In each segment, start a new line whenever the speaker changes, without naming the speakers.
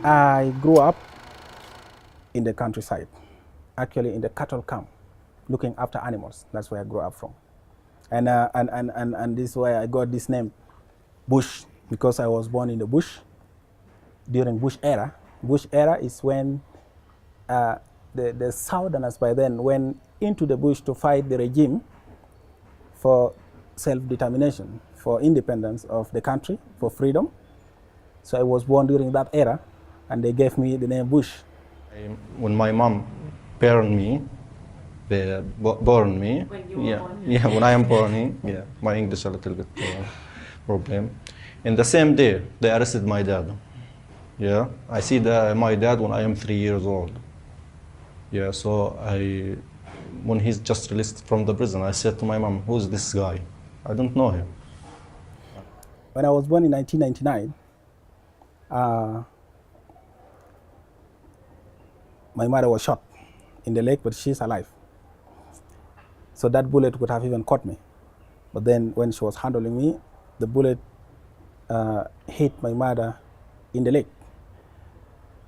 I grew up in the countryside, actually in the cattle camp, looking after animals. That's where I grew up from. And this is why I got this name, Bush, because I was born in the bush during Bush era. Bush era is when the Southerners by then went into the bush to fight the regime for self-determination, for independence of the country, for freedom. So I was born during that era, and they gave me the name Bush.
When my mom born me, when I am born, my English a little bit problem. In the same day, they arrested my dad. Yeah, I see my dad when I am 3 years old. Yeah, so when he's just released from the prison, I said to my mom, "Who's this guy? I don't know him."
When I was born in 1999, my mother was shot in the leg, but she's alive. So that bullet would have even caught me. But then when she was handling me, the bullet hit my mother in the leg.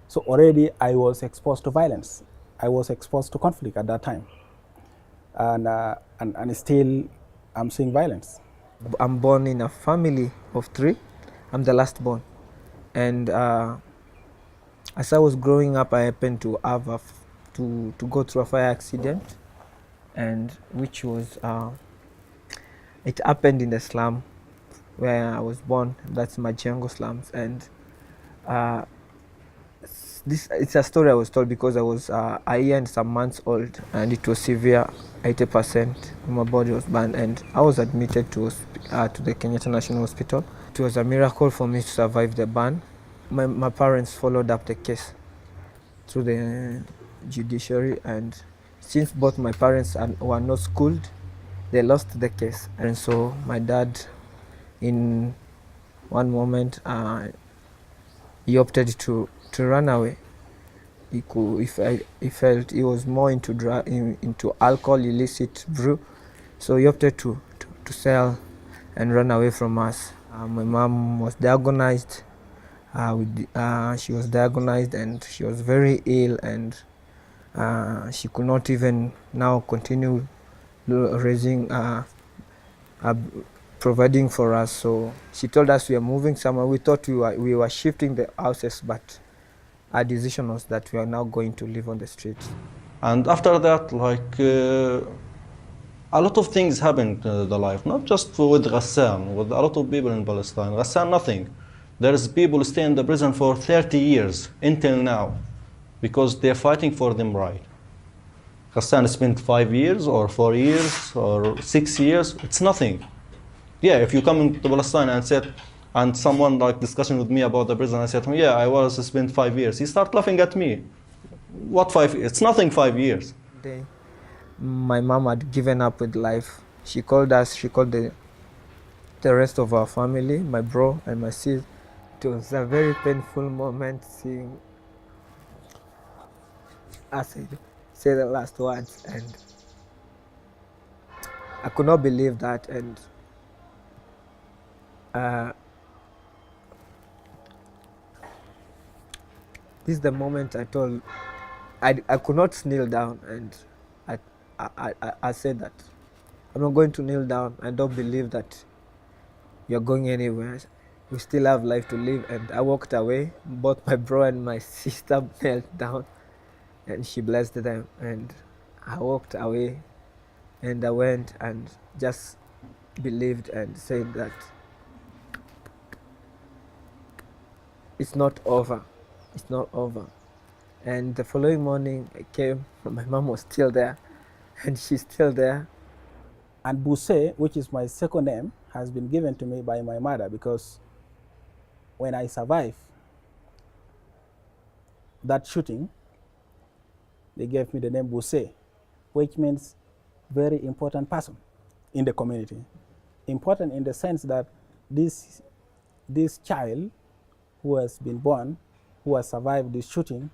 So already I was exposed to violence. I was exposed to conflict at that time. And still I'm seeing violence.
I'm born in a family of 3. I'm the last born. And as I was growing up, I happened to have to go through a fire accident, and which was it happened in the slum where I was born. That's Majengo slums, and it's a story I was told because I was a year and some months old, and it was severe. 80% my body was burned, and I was admitted to the Kenyatta National Hospital. It was a miracle for me to survive the burn. My parents followed up the case through the judiciary, and since both my parents were not schooled, they lost the case. And so my dad, in one moment, he opted to run away. He felt he was more into alcohol, illicit brew, so he opted to sell and run away from us. My mom was diagnosed. She was diagnosed and she was very ill, and she could not even now continue raising, providing for us. So she told us we are moving somewhere. We thought we were shifting the houses, but our decision was that we are now going to live on the streets.
And after that, a lot of things happened in the life, not just with Ghassan, with a lot of people in Palestine. Ghassan, nothing. There's people stay in the prison for 30 years until now because they're fighting for them right. Ghassan spent 5 years or 4 years or 6 years. It's nothing. Yeah, if you come into Palestine and someone discussing with me about the prison, I said, yeah, I was spent 5 years. He start laughing at me. What 5 years? It's nothing 5 years.
My mom had given up with life. She called us, she called the rest of our family, my bro and my sis. It was a very painful moment seeing us say the last words, and I could not believe that. And this is the moment I told, I could not kneel down, and I said that I'm not going to kneel down. I don't believe that you're going anywhere. We still have life to live. And I walked away. Both my bro and my sister knelt down, and she blessed them. And I walked away and I went and just believed and said that it's not over. It's not over. And the following morning I came, my mom was still there, and she's still there.
And Buse, which is my second name, has been given to me by my mother because when I survived that shooting, they gave me the name Buse, which means very important person in the community. Important in the sense that this child who has been born, who has survived this shooting,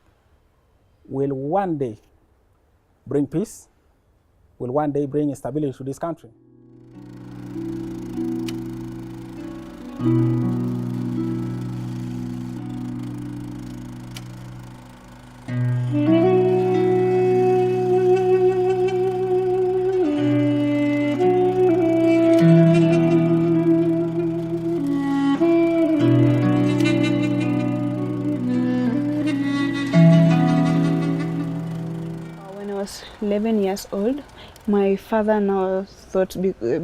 will one day bring peace, will one day bring stability to this country.
When I was 11 years old, my father now thought,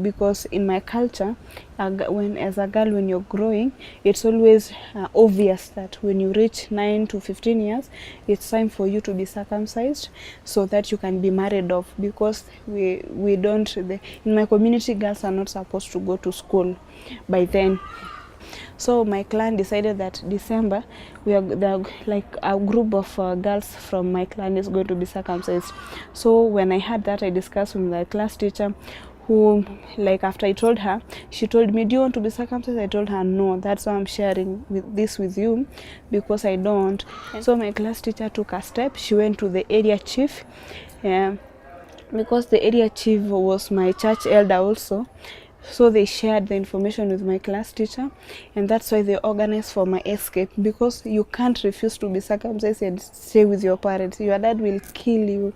because in my culture, as a girl, when you're growing, it's always obvious that when you reach 9 to 15 years, it's time for you to be circumcised so that you can be married off, because we don't, in my community, girls are not supposed to go to school by then. So my clan decided that December, like a group of girls from my clan is going to be circumcised. So when I heard that, I discussed with my class teacher, who, like, after I told her, she told me, do you want to be circumcised? I told her, no, that's why I'm sharing this with you, because I don't. So my class teacher took a step. She went to the area chief, because the area chief was my church elder also. So they shared the information with my class teacher, and that's why they organized for my escape, because you can't refuse to be circumcised and stay with your parents. Your dad will kill you.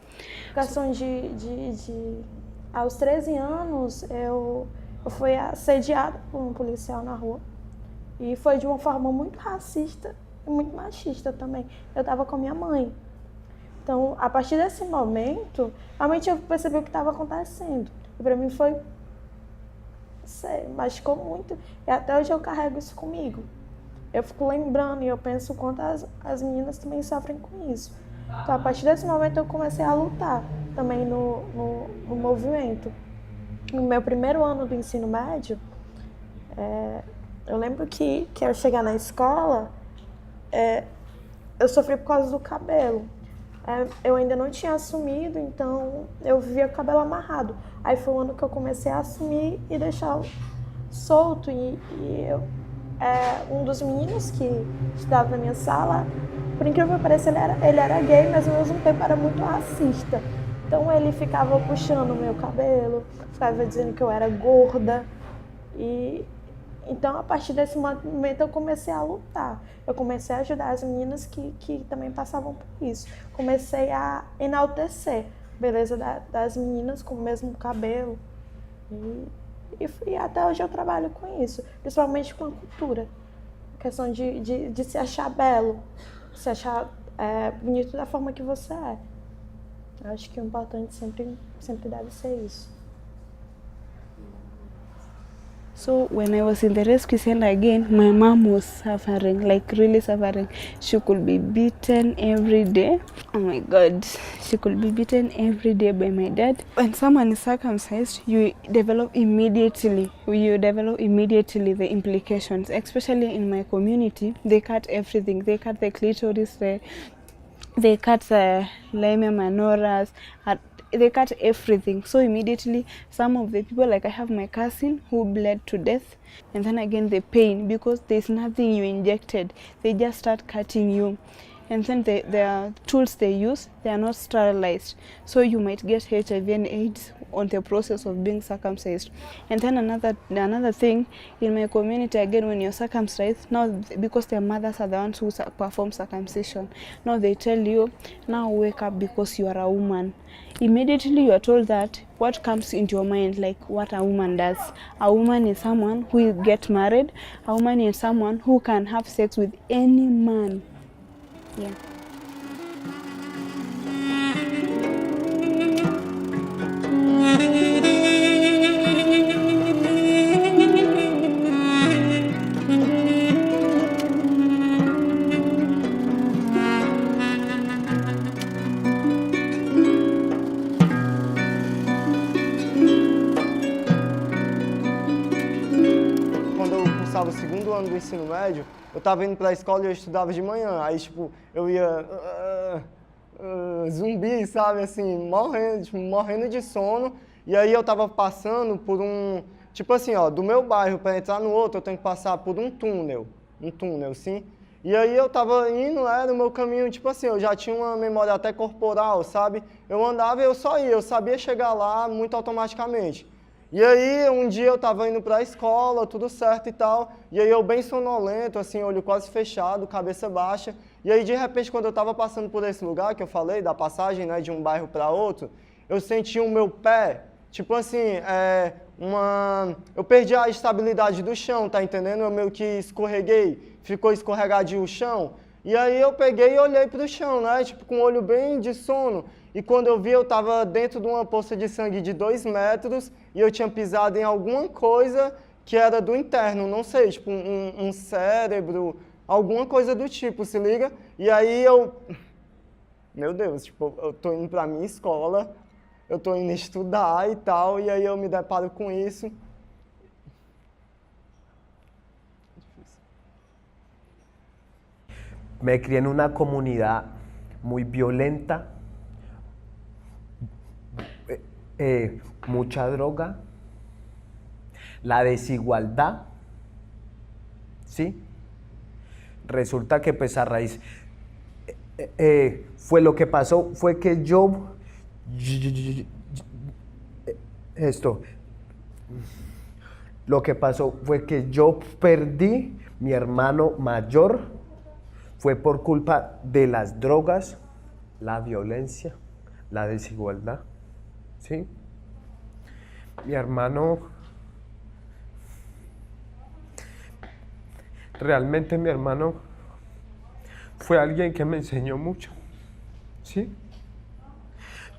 Aos 13 anos, eu fui assediada por um policial na rua, e foi de uma forma muito racista e muito machista também. Eu estava com a minha mãe. Então, a partir desse momento, realmente eu percebi o que estava acontecendo. E para mim foi... machucou muito, e até hoje eu carrego isso comigo. Eu fico lembrando e eu penso quanto as meninas também sofrem com isso. Então, a partir desse momento eu comecei a lutar também no movimento. No meu primeiro ano do ensino médio, eu lembro que eu chegar na escola, eu sofri por causa do cabelo. Eu ainda não tinha assumido, então eu vivia com o cabelo amarrado. Aí foi o ano que eu comecei a assumir e deixar solto. E um dos meninos que estudava na minha sala, por incrível que pareça, ele era gay, mas ao mesmo tempo era muito racista. Então ele ficava puxando o meu cabelo, ficava dizendo que eu era gorda. Então, a partir desse momento, eu comecei a lutar. Eu comecei a ajudar as meninas que também passavam por isso. Comecei a enaltecer a beleza das meninas com o mesmo cabelo. E até hoje eu trabalho com isso, principalmente com a cultura. A questão de se achar belo, se achar bonito da forma que você é. Eu acho que o importante sempre deve ser isso.
So when I was in the rescue center again, my mom was suffering, like really suffering. She could be beaten every day. Oh my God, she could be beaten every day by my dad. When someone is circumcised, you develop immediately the implications. Especially in my community, they cut everything. They cut the clitoris, they cut the lamia minoras, they cut everything. So immediately, some of the people, like I have my cousin who bled to death, and then again the pain, because there's nothing you injected. They just start cutting you, and then the tools they use, they are not sterilized, so you might get HIV and AIDS on the process of being circumcised. And then another thing, in my community again, when you're circumcised, now because their mothers are the ones who perform circumcision, now they tell you, now wake up because you are a woman. Immediately you are told that, what comes into your mind, like what a woman does. A woman is someone who will get married. A woman is someone who can have sex with any man. Yeah.
ensino médio, eu tava indo pra escola e eu estudava de manhã. Aí, tipo, eu ia zumbi, sabe, assim, morrendo de sono. E aí eu tava passando por um, tipo assim, ó, do meu bairro para entrar no outro, eu tenho que passar por um túnel, sim. E aí eu tava indo, era o meu caminho, tipo assim, eu já tinha uma memória até corporal, sabe? Eu andava e eu só ia, eu sabia chegar lá muito automaticamente. E aí um dia eu tava indo pra escola, tudo certo e tal, e aí eu bem sonolento, assim, olho quase fechado, cabeça baixa. E aí de repente quando eu tava passando por esse lugar que eu falei, da passagem, né, de um bairro para outro, eu senti o meu pé, tipo assim, eu perdi a estabilidade do chão, tá entendendo? Eu meio que escorreguei, ficou escorregadio o chão. E aí eu peguei e olhei pro chão, né? Tipo, com o olho bem de sono. E quando eu vi, eu tava dentro de uma poça de sangue de 2 metros e eu tinha pisado em alguma coisa que era do interno, não sei, tipo um cérebro, alguma coisa do tipo, se liga? E aí meu Deus, tipo, eu tô indo pra minha escola, eu tô indo estudar e tal, e aí eu me deparo com isso.
Me crié en una comunidad muy violenta, mucha droga, la desigualdad, ¿sí? Resulta que pues a raíz, fue lo que pasó, fue que lo que pasó fue que yo perdí mi hermano mayor, fue por culpa de las drogas, la violencia, la desigualdad, ¿sí? Mi hermano, realmente mi hermano fue alguien que me enseñó mucho, ¿sí?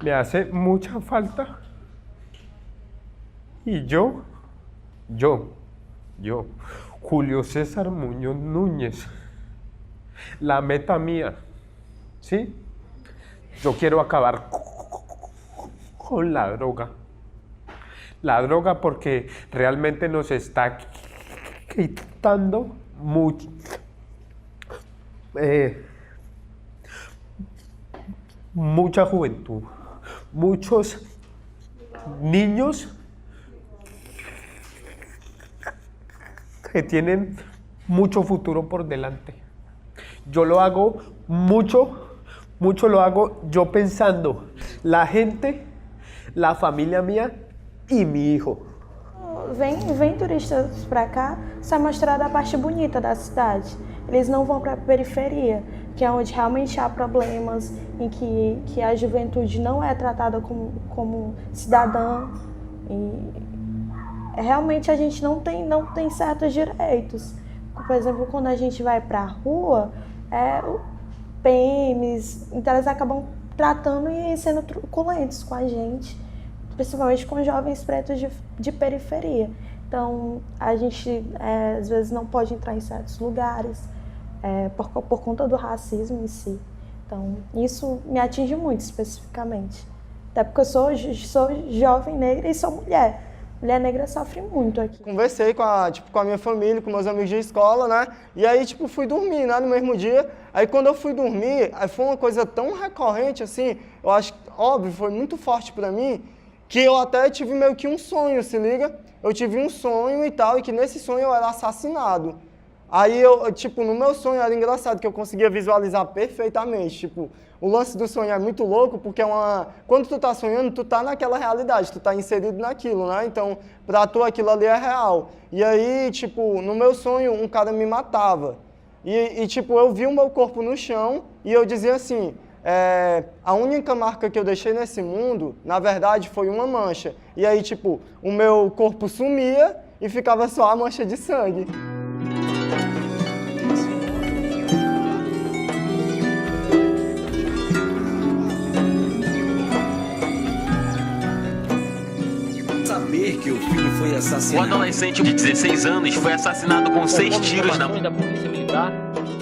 Me hace mucha falta y yo, Julio César Muñoz Núñez, la meta mía, ¿sí? Yo quiero acabar con la droga. La droga porque realmente nos está quitando mucha juventud, muchos niños que tienen mucho futuro por delante. Yo lo hago mucho lo hago yo pensando la gente, la familia mía e mi hijo.
Vem turistas para cá só mostrar a parte bonita da cidade. Eles não vão para a periferia, que é onde realmente há problemas, em que a juventude não é tratada como cidadã. E realmente a gente não tem certos direitos. Por exemplo, quando a gente vai para a rua, PMs, então eles acabam tratando e sendo truculentos com a gente, principalmente com jovens pretos de periferia. Então, a gente às vezes não pode entrar em certos lugares por conta do racismo em si. Então, isso me atinge muito especificamente. Até porque eu sou jovem negra e sou mulher. Mulher negra sofre muito aqui.
Conversei com a minha família, com meus amigos de escola, né? E aí, tipo, fui dormir, né? No mesmo dia. Aí, quando eu fui dormir, aí foi uma coisa tão recorrente, assim, eu acho, óbvio, foi muito forte pra mim, que eu até tive meio que um sonho, se liga? Eu tive um sonho e tal, e que nesse sonho eu era assassinado. Aí, tipo, no meu sonho era engraçado, que eu conseguia visualizar perfeitamente, tipo, o lance do sonho é muito louco, porque quando tu tá sonhando, tu tá naquela realidade, tu tá inserido naquilo, né? Então, pra tu aquilo ali é real. E aí, tipo, no meu sonho, um cara me matava. E tipo, eu vi o meu corpo no chão e eu dizia assim, a única marca que eu deixei nesse mundo, na verdade, foi uma mancha. E aí, tipo, o meu corpo sumia e ficava só a mancha de sangue.
Que o filho foi assassinado.
Um adolescente de 16 anos foi assassinado com 6 tiros na mão
da Polícia Militar.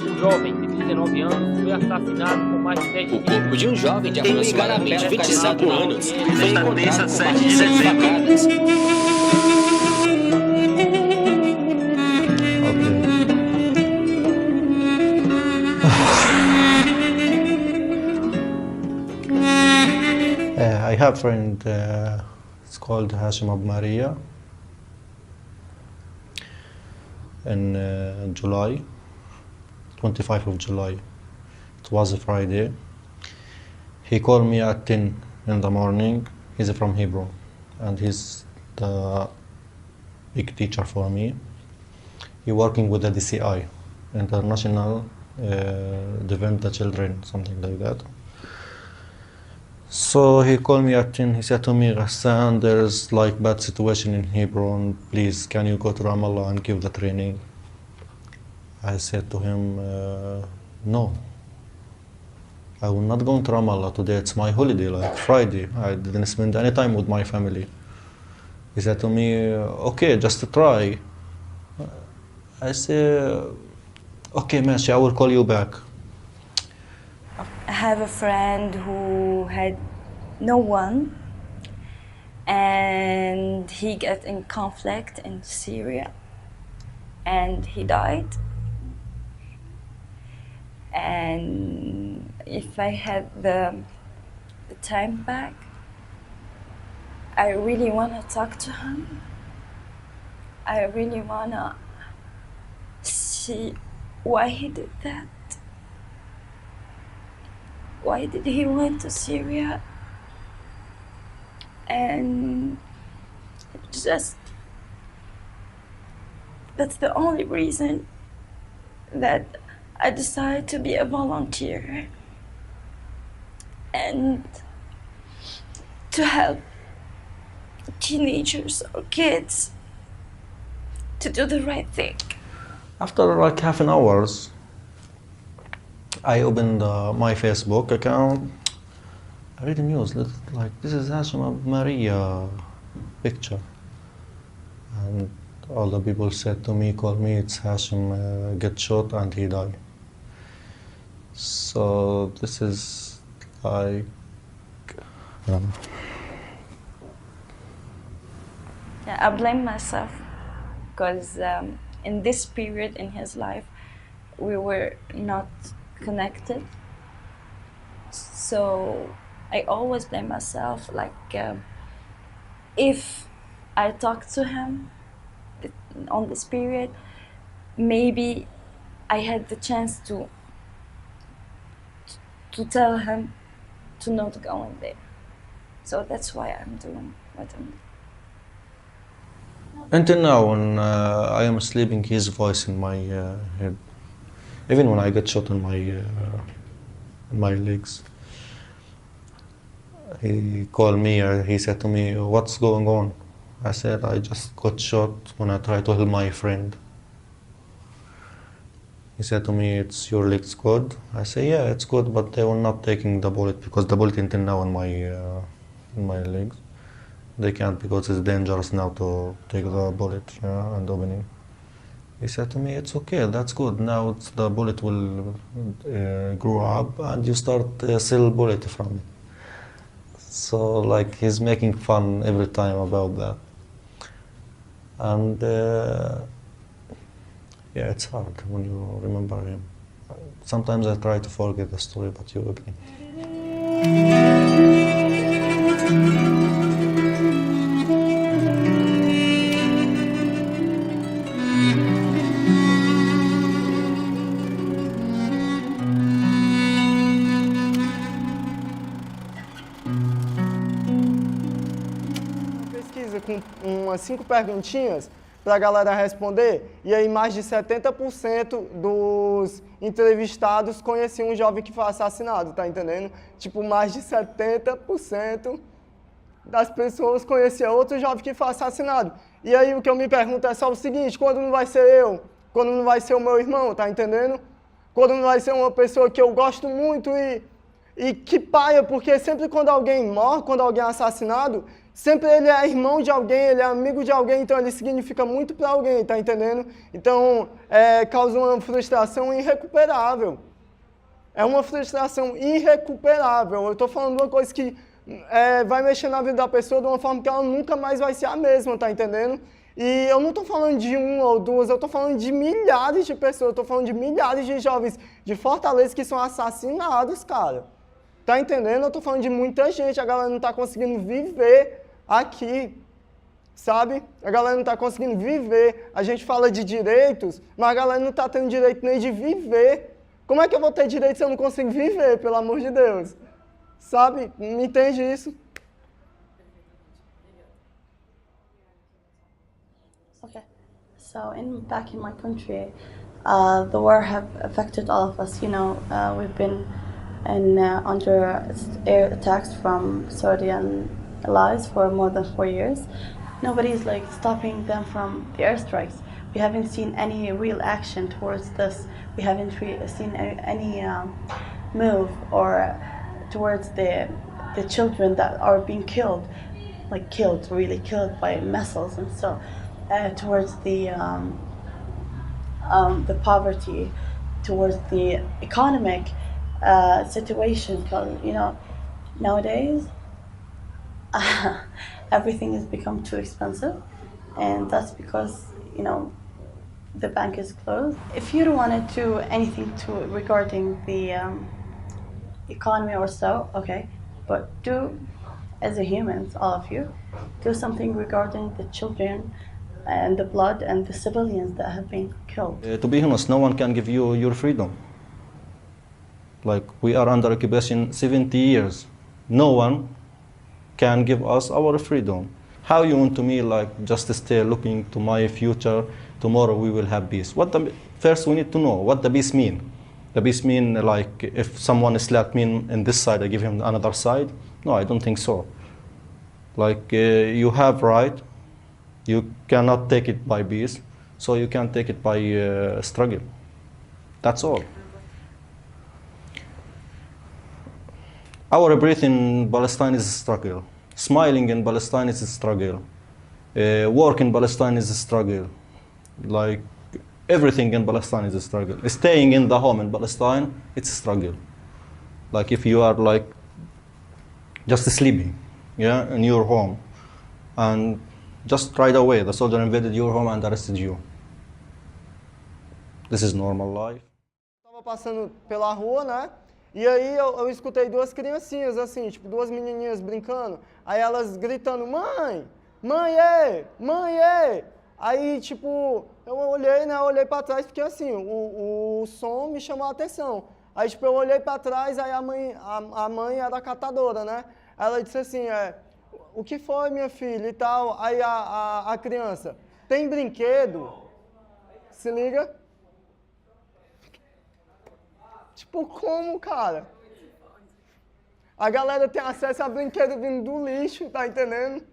Um jovem de 19 anos foi assassinado com mais de 10 tiros.
O corpo de um jovem de aproximadamente 25 anos foi
nesta
encontrado
terça,
com
7
mais
de
de 100
dezembro.
facadas.
Ok. have a friend, it's called Hashim Abu Maria. In July, 25th of July, it was a Friday. He called me at 10 in the morning. He's from Hebron, and he's the big teacher for me. He's working with the DCI, International Defend the Children, something like that. So he called me at 10. He said to me, Ghassan, there's like bad situation in Hebron. Please, can you go to Ramallah and give the training? I said to him, no. I will not go to Ramallah today. It's my holiday, like Friday. I didn't spend any time with my family. He said to me, okay, just try. I said, okay, Mashi, I will call you back.
I have a friend who had no one, and he got in conflict in Syria, and he died. And if I had the time back, I really want to talk to him. I really want to see why he did that. Why did he went to Syria? And just, that's the only reason that I decided to be a volunteer and to help teenagers or kids to do the right thing.
After like half an hour, I opened my Facebook account. I read the news, like this is Hashim Abu Maria picture. And all the people said to me, call me, it's Hashim get shot and he died. So this is like,
Yeah, I blame myself because in this period in his life, we were not connected. So I always blame myself, like if I talked to him on this period, maybe I had the chance to tell him to not go in there. So that's why I'm doing what I'm doing.
until now, when I am sleeping, his voice in my head. Even when I get shot in my legs, he called me. He said to me, "What's going on?" I said, "I just got shot when I tried to help my friend." He said to me, "It's your legs good?" I said, "Yeah, it's good, but they were not taking the bullet because the bullet until now in my legs. They can't because it's dangerous now to take the bullet, and opening." He said to me, "It's okay, that's good. Now the bullet will grow up and you start sell bullet from it." So like he's making fun every time about that. And yeah, it's hard when you remember him. Sometimes I try to forget the story, but you agree.
Pesquisa com umas 5 perguntinhas para a galera responder, e aí mais de 70% dos entrevistados conheciam um jovem que foi assassinado, tá entendendo? Tipo, mais de 70% das pessoas conheciam outro jovem que foi assassinado. E aí o que eu me pergunto é só o seguinte, quando não vai ser eu? Quando não vai ser o meu irmão, tá entendendo? Quando não vai ser uma pessoa que eu gosto muito e que paia, porque sempre quando alguém morre, quando alguém é assassinado, sempre ele é irmão de alguém, ele é amigo de alguém, então ele significa muito para alguém, tá entendendo? Então, causa uma frustração irrecuperável. É uma frustração irrecuperável. Eu estou falando de uma coisa que vai mexer na vida da pessoa de uma forma que ela nunca mais vai ser a mesma, tá entendendo? E eu não estou falando de uma ou duas, eu estou falando de milhares de pessoas, eu estou falando de milhares de jovens de Fortaleza que são assassinados, cara. Tá entendendo? Eu tô falando de muita gente, a galera não tá conseguindo viver aqui, sabe? A galera não tá conseguindo viver. A gente fala de direitos, mas a galera não tá tendo direito nem de viver. Como é que eu vou ter direito se eu não consigo viver, pelo amor de Deus? Sabe? Me entende isso?
Okay. So back in my country, the war have affected all of us. You know, we've been under air attacks from Saudi and allies for more than 4 years. Nobody's like stopping them from the airstrikes. We haven't seen any real action towards this. We haven't seen any move or towards the children that are being killed, like really killed by missiles and so. Towards the poverty, towards the economic situation, because you know nowadays everything has become too expensive, and that's because you know the bank is closed. If you don't want to do anything regarding the economy or so, okay, but do as a humans, all of you, do something regarding the children and the blood and the civilians that have been killed.
To be honest, no one can give you your freedom. Like, we are under occupation 70 years. No one can give us our freedom. How you want to me, like, just stay looking to my future, tomorrow we will have peace? First we need to know what the peace mean. The peace mean, like, if someone slapped me in this side, I give him another side? No, I don't think so. Like, you have right. You cannot take it by peace, so you can take it by struggle. That's all. Our breath in Palestine is a struggle. Smiling in Palestine is a struggle. Work in Palestine is a struggle. Like, everything in Palestine is a struggle. Staying in the home in Palestine, it's a struggle. Like, if you are like just sleeping, yeah, in your home, and just right away, the soldier invaded your home and arrested you. This is normal life.
Tava passando pela rua, né? E aí eu escutei duas criancinhas, assim, tipo, duas menininhas brincando. Aí elas gritando, mãe, mãe, é, mãe, é. Aí, tipo, eu olhei, né? Eu olhei pra trás, porque assim, o som me chamou a atenção. Aí, tipo, eu olhei pra trás, aí a mãe era catadora, né? Ela disse assim, o que foi, minha filha, e tal? Aí a criança, tem brinquedo? Se liga? Tipo, como, cara? A galera tem acesso a brinquedo vindo do lixo, tá entendendo?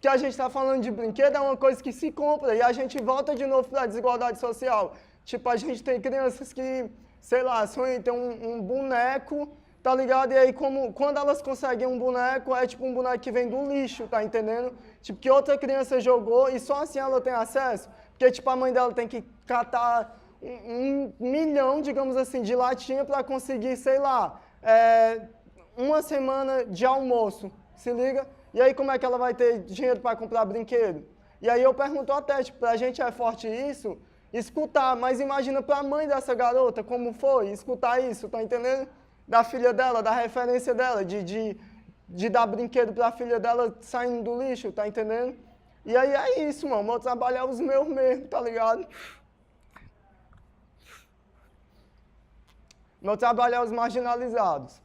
Que a gente tá falando de brinquedo é uma coisa que se compra e a gente volta de novo pra desigualdade social. Tipo, a gente tem crianças que, sei lá, sonham em ter um boneco, tá ligado? E aí, quando elas conseguem um boneco, é tipo um boneco que vem do lixo, tá entendendo? Tipo, que outra criança jogou e só assim ela tem acesso. Porque, tipo, a mãe dela tem que catar 1 milhão, digamos assim, de latinha para conseguir, sei lá, uma semana de almoço, se liga? E aí como é que ela vai ter dinheiro para comprar brinquedo? E aí eu pergunto até, tipo, pra gente é forte isso, escutar, mas imagina pra mãe dessa garota como foi escutar isso, tá entendendo? Da filha dela, da referência dela, de dar brinquedo pra filha dela saindo do lixo, tá entendendo? E aí é isso, mano, meu trabalho é os meus mesmo, tá ligado? Meu trabalho é os marginalizados.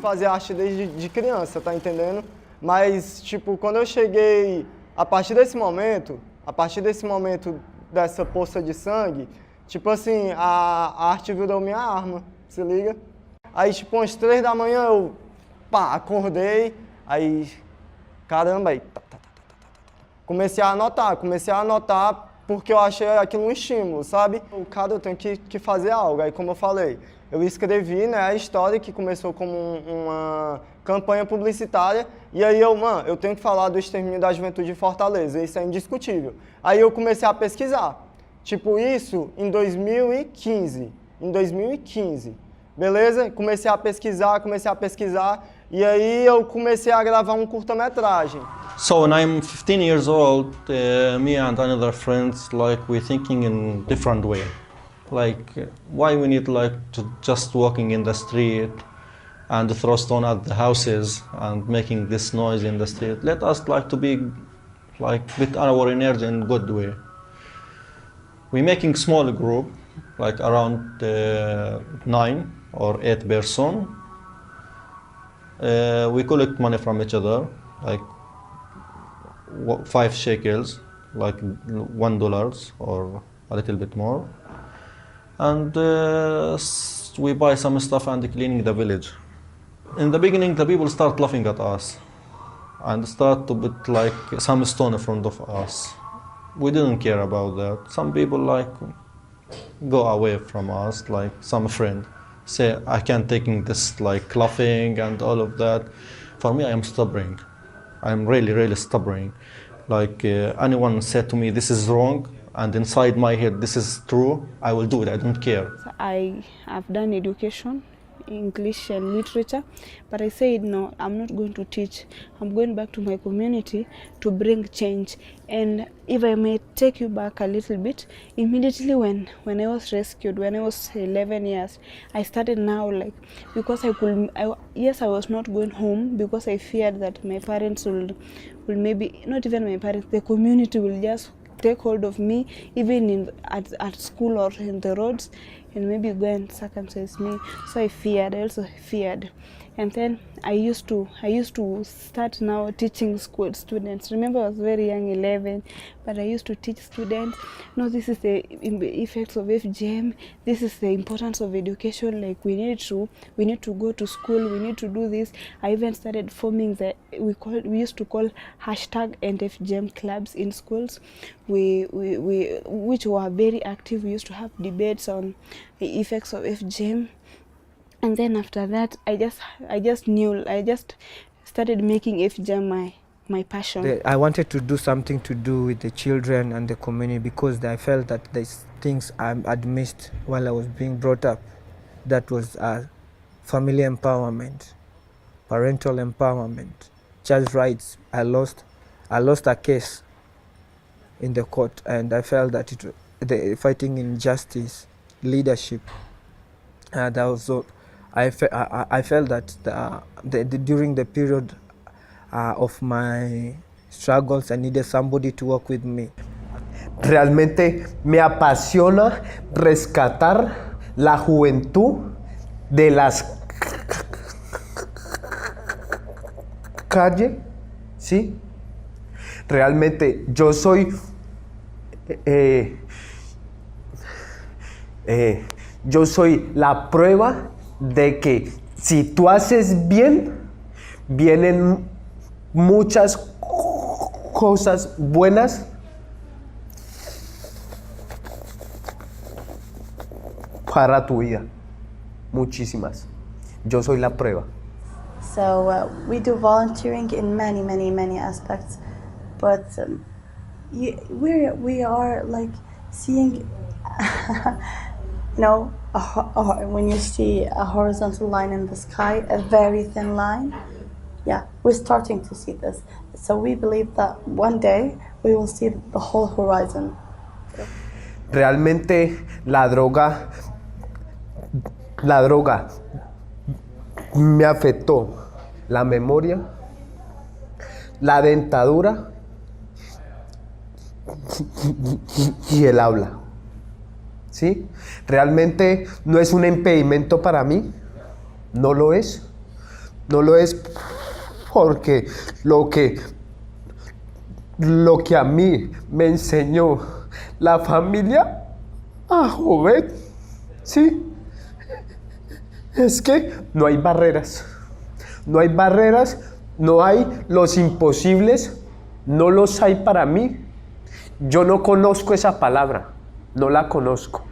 Fazer arte desde criança, tá entendendo? Mas, tipo, quando eu cheguei, a partir desse momento dessa poça de sangue, tipo assim, a arte virou minha arma, se liga? Aí, tipo, umas 3 da manhã, eu pá, acordei, aí, caramba, aí, comecei a anotar porque eu achei aquilo um estímulo, sabe? O cara, eu tenho que fazer algo, aí como eu falei, eu escrevi, né, a história que começou como uma campanha publicitária, e aí eu tenho que falar do extermínio da juventude em Fortaleza, isso é indiscutível. Aí eu comecei a pesquisar, tipo isso em 2015, beleza? Comecei a pesquisar, e aí eu comecei a gravar um curta-metragem.
So when I'm 15 years old, me and another friends, like, we're thinking in different way. Like, why we need like to just walking in the street and throw stone at the houses and making this noise in the street. Let us like to be like with our energy in good way. We're making small group, like around 9 or 8 person. We collect money from each other, like 5 shekels, like $1 or a little bit more. And we buy some stuff and cleaning the village. In the beginning, the people start laughing at us and start to put like some stone in front of us. We didn't care about that. Some people like go away from us, like some friend say, I can't taking this, like laughing and all of that. For me, I am stubborn. I'm really, really stubborn. Like anyone said to me, this is wrong, and inside my head, this is true, I will do it, I don't care.
I have done education, English and literature, but I said, no, I'm not going to teach. I'm going back to my community to bring change. And if I may take you back a little bit, immediately when I was rescued, when I was 11 years, I started now, like, because yes, I was not going home because I feared that my parents will maybe, not even my parents, the community will just take hold of me, even at school or in the roads, and maybe go and circumcise me. So I also feared. And then I used to start now teaching school students. Remember, I was very young, 11, but I used to teach students. No, this is the effects of FGM. This is the importance of education. Like we need to go to school. We need to do this. I even started forming we used to call #EndFGM clubs in schools. Which were very active. We used to have debates on the effects of FGM. And then after that, I just started making FGM my passion.
I wanted to do something to do with the children and the community because I felt that there's things I'd missed while I was being brought up. That was family empowerment, parental empowerment, child rights. I lost a case in the court, and I felt that the fighting injustice, leadership, that was all. I felt that during the period of my struggles, I needed somebody to work with me.
Realmente me apasiona rescatar la juventud de las calles, ¿sí? Realmente yo soy la prueba de que si tú haces bien, vienen muchas cosas buenas para tu vida. Muchísimas. Yo soy la prueba.
So we do volunteering in many aspects, but we are like seeing when you see a horizontal line in the sky, a very thin line, yeah, we're starting to see this. So we believe that one day we will see the whole horizon.
Realmente la droga me afectó la memoria, la dentadura y el habla. ¿Sí? Realmente no es un impedimento para mí, no lo es porque lo que a mí me enseñó la familia a joven, ¿sí? Es que no hay barreras, no hay barreras, no hay los imposibles, no los hay para mí. Yo no conozco esa palabra, no la conozco,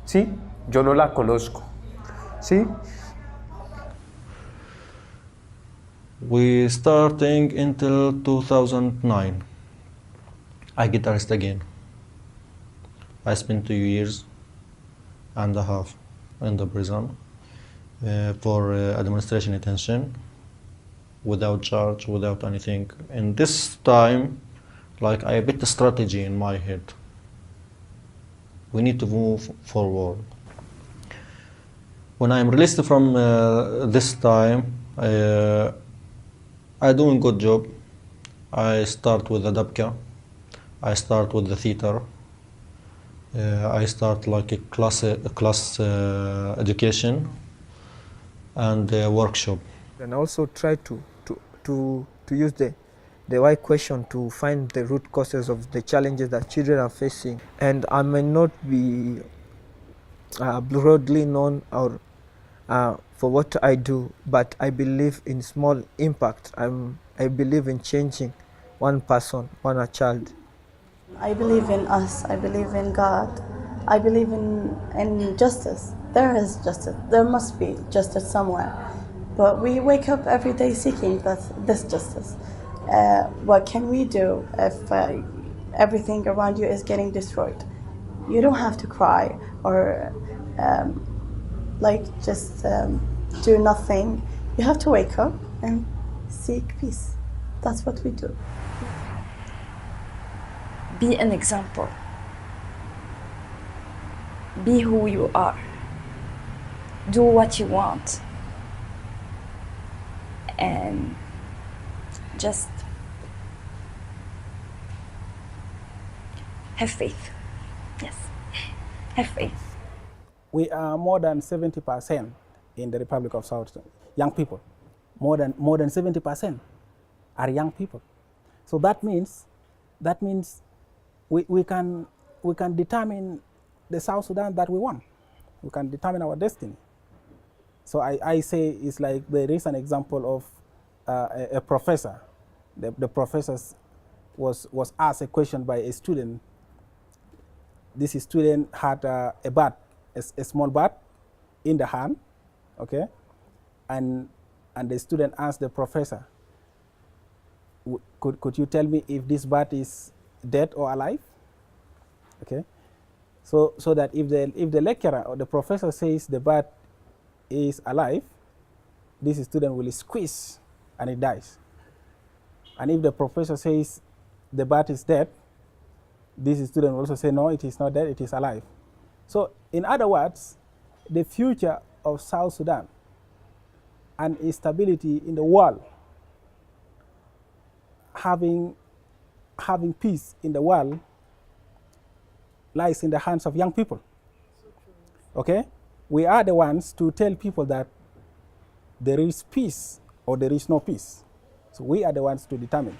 ¿sí? Yo no la conozco, ¿sí?
We starting until 2009. I get arrested again. I spent 2 years and a half in the prison for administration detention, without charge, without anything. And this time, like, I put a strategy in my head. We need to move forward. When I'm released from this time, I do a good job. I start with the dabka. I start with the theater. I start like a class education and a workshop.
And also try to use the why question to find the root causes of the challenges that children are facing. And I may not be broadly known or for what I do, but I believe in small impact. I believe in changing one person, one child.
I believe in us. I believe in God. I believe in justice. There is justice. There must be justice somewhere. But we wake up every day seeking this justice. What can we do if everything around you is getting destroyed? You don't have to cry or just do nothing. You have to wake up and seek peace. That's what we do.
Be an example. Be who you are. Do what you want. And just have faith. Yes, have faith.
We are more than 70% in the Republic of South Sudan, young people. More than 70% are young people. So that means we can determine the South Sudan that we want. We can determine our destiny. So I say it's like there is an example of a professor. The professor was asked a question by a student. This student had a bat, a small bat in the hand, okay? And the student asked the professor, could you tell me if this bat is dead or alive? Okay, so that if the lecturer or the professor says the bat is alive, this student will squeeze and it dies. And if the professor says the bat is dead, this student will also say no, it is not dead, it is alive. So in other words, the future of South Sudan and instability in the world, having peace in the world, lies in the hands of young people. Okay? We are the ones to tell people that there is peace or there is no peace. So we are the ones to determine.